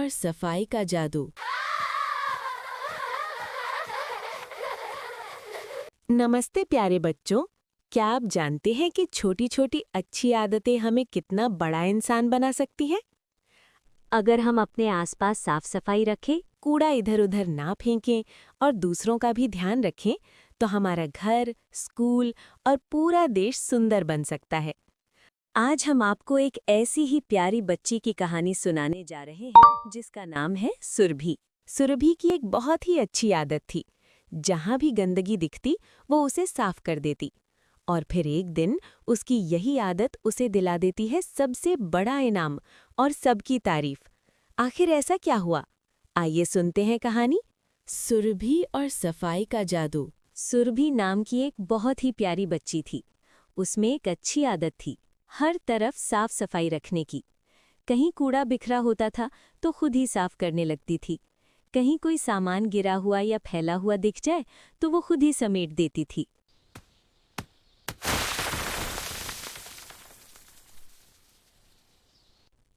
और सफाई का जादू। नमस्ते प्यारे बच्चों, क्या आप जानते हैं कि छोटी छोटी अच्छी आदतें हमें कितना बड़ा इंसान बना सकती हैं? अगर हम अपने आसपास साफ सफाई रखें, कूड़ा इधर उधर ना फेंकें और दूसरों का भी ध्यान रखें तो हमारा घर, स्कूल और पूरा देश सुंदर बन सकता है। आज हम आपको एक ऐसी ही प्यारी बच्ची की कहानी सुनाने जा रहे हैं जिसका नाम है सुरभि। सुरभि की एक बहुत ही अच्छी आदत थी। जहां भी गंदगी दिखती वो उसे साफ कर देती। और फिर एक दिन उसकी यही आदत उसे दिला देती है सबसे बड़ा इनाम और सबकी तारीफ। आखिर ऐसा क्या हुआ? आइए सुनते हैं कहानी सुरभि और सफाई का जादू। सुरभि नाम की एक बहुत ही प्यारी बच्ची थी। उसमें एक अच्छी आदत थी, हर तरफ साफ सफाई रखने की। कहीं कूड़ा बिखरा होता था तो खुद ही साफ करने लगती थी। कहीं कोई सामान गिरा हुआ या फैला हुआ दिख जाए तो वो खुद ही समेट देती थी।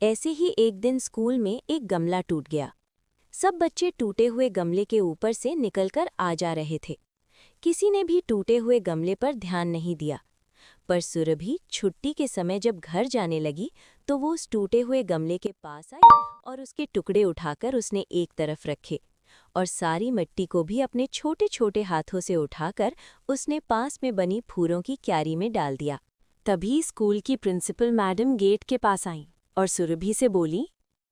ऐसे ही एक दिन स्कूल में एक गमला टूट गया। सब बच्चे टूटे हुए गमले के ऊपर से निकलकर आ जा रहे थे। किसी ने भी टूटे हुए गमले पर ध्यान नहीं दिया। पर सुरभि छुट्टी के समय जब घर जाने लगी तो वो उस टूटे हुए गमले के पास आई और उसके टुकड़े उठाकर उसने एक तरफ रखे और सारी मिट्टी को भी अपने छोटे छोटे हाथों से उठाकर उसने पास में बनी फूलों की क्यारी में डाल दिया। तभी स्कूल की प्रिंसिपल मैडम गेट के पास आईं और सुरभि से बोली,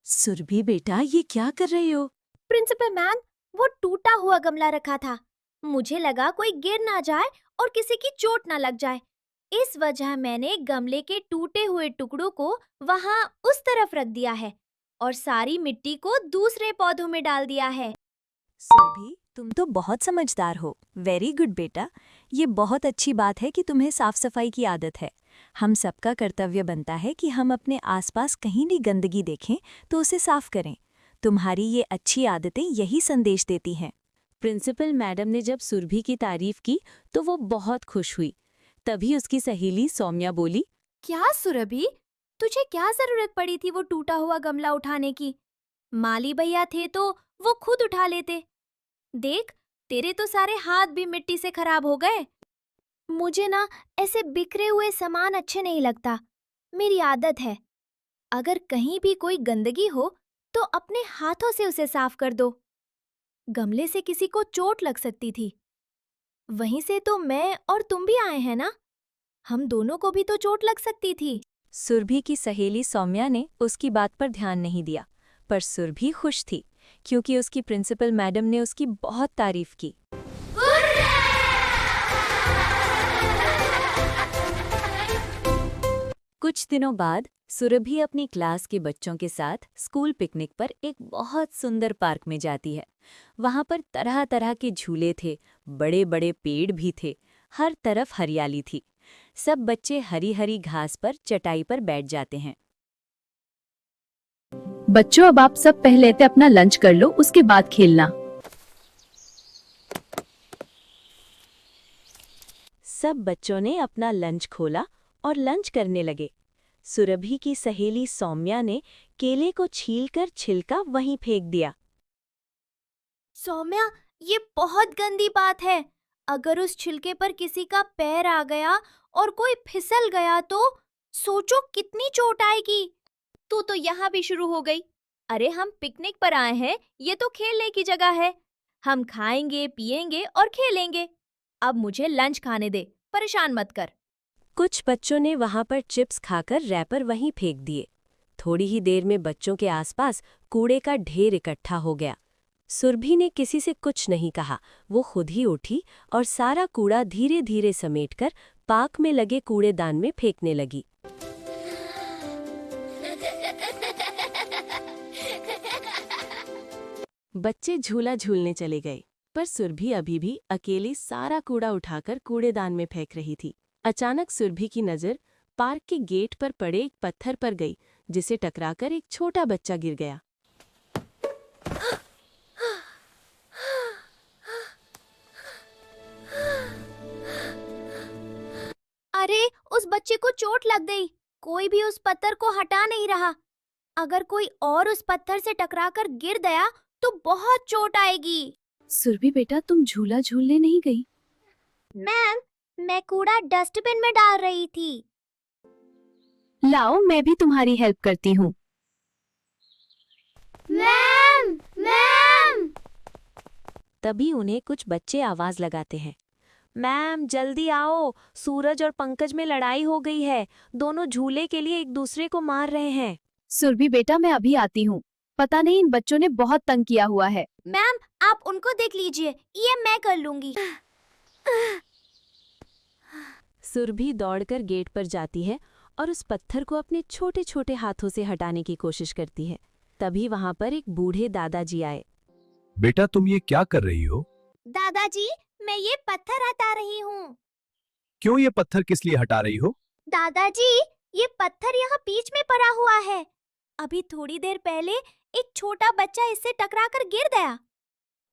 सुरभि बेटा, ये क्या कर रही हो? प्रिंसिपल मैम, वो टूटा हुआ गमला रखा था। मुझे लगा कोई गिर ना जाए और किसी की चोट ना लग जाए। इस वजह मैंने गमले के टूटे हुए टुकड़ों को वहाँ उस तरफ रख दिया है और सारी मिट्टी को दूसरे पौधों में डाल दिया है। सुरभि, तुम तो बहुत समझदार हो। वेरी गुड बेटा। ये बहुत अच्छी बात है कि तुम्हें साफ सफाई की आदत है। हम सबका कर्तव्य बनता है कि हम अपने आसपास कहीं भी गंदगी देखें तो उसे साफ करें। तुम्हारी ये अच्छी आदतें यही संदेश देती हैं। प्रिंसिपल मैडम ने जब सुरभि की तारीफ की तो वो बहुत खुश हुई। तभी उसकी सहेली सौम्या बोली, क्या सुरभि, तुझे क्या जरूरत पड़ी थी वो टूटा हुआ गमला उठाने की? माली भैया थे तो वो खुद उठा लेते। देख, तेरे तो सारे हाथ भी मिट्टी से खराब हो गए। मुझे ना ऐसे बिखरे हुए सामान अच्छे नहीं लगता। मेरी आदत है, अगर कहीं भी कोई गंदगी हो तो अपने हाथों से उसे साफ कर दो। गमले से किसी को चोट लग सकती थी। वहीं से तो मैं और तुम भी आए हैं ना, हम दोनों को भी तो चोट लग सकती थी। सुरभि की सहेली सौम्या ने उसकी बात पर ध्यान नहीं दिया, पर सुरभि खुश थी क्योंकि उसकी प्रिंसिपल मैडम ने उसकी बहुत तारीफ की। कुछ दिनों बाद सुरभि अपनी क्लास के बच्चों के साथ स्कूल पिकनिक पर एक बहुत सुंदर पार्क में जाती है। वहां पर तरह तरह के झूले थे, बड़े बड़े पेड़ भी थे, हर तरफ हरियाली थी। सब बच्चे हरी हरी घास पर चटाई पर बैठ जाते हैं। बच्चों, अब आप सब पहले तो अपना लंच कर लो, उसके बाद खेलना। सब बच्चों ने अपना लंच खोला और लंच करने लगे। सुरभि की सहेली सौम्या ने केले को छीलकर छिलका वहीं फेंक दिया। सौम्या, ये बहुत गंदी बात है। अगर उस छिलके पर किसी का पैर आ गया और कोई फिसल गया तो सोचो कितनी चोट आएगी। तू तो यहाँ भी शुरू हो गई। अरे, हम पिकनिक पर आए हैं, ये तो खेलने की जगह है। हम खाएंगे, पिएंगे और खेलेंगे। अब मुझे लंच खाने दे, परेशान मत कर। कुछ बच्चों ने वहां पर चिप्स खाकर रैपर वहीं फेंक दिए। थोड़ी ही देर में बच्चों के आसपास कूड़े का ढेर इकट्ठा हो गया। सुरभि ने किसी से कुछ नहीं कहा। वो खुद ही उठी और सारा कूड़ा धीरे धीरे समेटकर पार्क में लगे कूड़ेदान में फेंकने लगी। बच्चे झूला झूलने चले गए, पर सुरभि अभी भी अकेली सारा कूड़ा उठाकर कूड़ेदान में फेंक रही थी। अचानक सुरभि की नज़र पार्क के गेट पर पड़े एक पत्थर पर गई, जिसे टकराकर एक छोटा बच्चा गिर गया। अरे, उस बच्चे को चोट लग गई। कोई भी उस पत्थर को हटा नहीं रहा। अगर कोई और उस पत्थर से टकराकर गिर गया तो बहुत चोट आएगी। सुरभि बेटा, तुम झूला झूलने नहीं गई? मैम, मैं कूड़ा डस्टबिन में डाल रही थी। लाओ, मैं भी तुम्हारी हेल्प करती हूँ। Ma'am, ma'am. तभी उन्हें कुछ बच्चे आवाज लगाते हैं, मैम जल्दी आओ, सूरज और पंकज में लड़ाई हो गई है, दोनों झूले के लिए एक दूसरे को मार रहे हैं। सुरभि बेटा, मैं अभी आती हूँ। पता नहीं इन बच्चों ने बहुत तंग किया हुआ है। मैम, आप उनको देख लीजिए, ये मैं कर लूंगी। सुरभि दौड़कर गेट पर जाती है और उस पत्थर को अपने छोटे छोटे हाथों से हटाने की कोशिश करती है। तभी वहां पर एक बूढ़े दादाजी आए। बेटा, तुम ये क्या कर रही हो? दादाजी, मैं ये पत्थर हटा रही हूँ। क्यों ये पत्थर किस लिए हटा रही हो? दादाजी, ये पत्थर यहाँ बीच में पड़ा हुआ है। अभी थोड़ी देर पहले एक छोटा बच्चा इससे टकराकर गिर गया।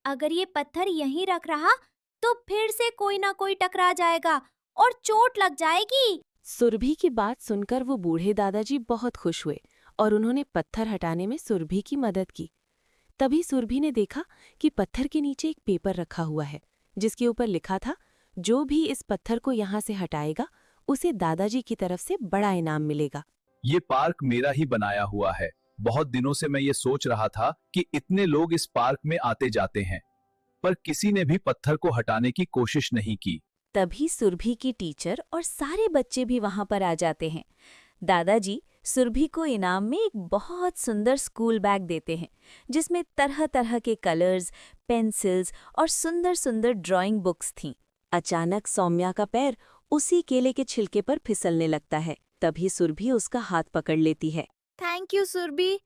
अगर ये पत्थर यहीं रख रहा तो फिर से कोई ना कोई टकरा जाएगा और चोट लग जाएगी। सुरभि की बात सुनकर वो बूढ़े दादाजी बहुत खुश हुए और उन्होंने पत्थर हटाने में सुरभि की मदद की। तभी सुरभि ने देखा कि पत्थर के नीचे एक पेपर रखा हुआ है जिसके ऊपर लिखा था, जो भी इस पत्थर को यहाँ से हटाएगा उसे दादाजी की तरफ से बड़ा इनाम मिलेगा। ये पार्क मेरा ही बनाया हुआ है। बहुत दिनों से मैं ये सोच रहा था कि इतने लोग इस पार्क में आते जाते हैं, पर किसी ने भी पत्थर को हटाने की कोशिश नहीं की। तभी सुरभि की टीचर और सारे बच्चे भी वहां पर आ जाते हैं। दादाजी सुरभि को इनाम में एक बहुत सुंदर स्कूल बैग देते हैं जिसमें तरह तरह के कलर्स, पेंसिल्स और सुंदर सुंदर ड्राइंग बुक्स थीं। अचानक सौम्या का पैर उसी केले के छिलके पर फिसलने लगता है। तभी सुरभि उसका हाथ पकड़ लेती है। थैंक यू सुरभि,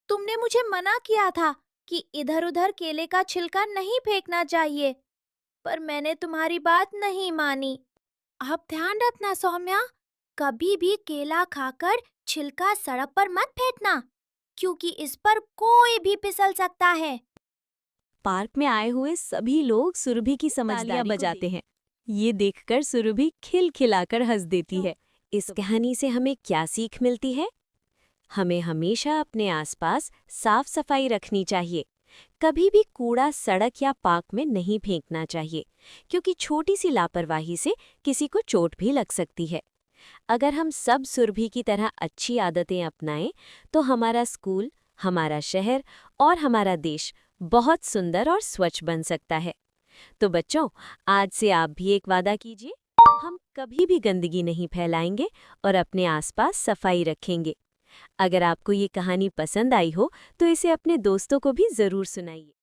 तुमने मुझे मना किया था कि इधर-उधर केले का छिलका नहीं फेंकना चाहिए, पर मैंने तुम्हारी बात नहीं मानी। अब ध्यान रखना सौम्या, कभी भी केला खाकर छिलका सड़क पर मत फेंकना, क्योंकि इस पर कोई भी फिसल सकता है। पार्क में आए हुए सभी लोग सुरभि की समझदारी बजाते हैं। ये देखकर सुरभि खिलखिलाकर हंस देती है। इस कहानी से हमें क्या सीख मिलती है? हमें हमेशा अपने आसपास साफ सफाई रखनी चाहिए। कभी भी कूड़ा सड़क या पार्क में नहीं फेंकना चाहिए, क्योंकि छोटी सी लापरवाही से किसी को चोट भी लग सकती है। अगर हम सब सुरभि की तरह अच्छी आदतें अपनाएं, तो हमारा स्कूल, हमारा शहर और हमारा देश बहुत सुंदर और स्वच्छ बन सकता है। तो बच्चों, आज से आप भी एक वादा कीजिए, हम कभी भी गंदगी नहीं फैलाएंगे और अपने आसपास सफाई रखेंगे। अगर आपको ये कहानी पसंद आई हो तो इसे अपने दोस्तों को भी जरूर सुनाइए।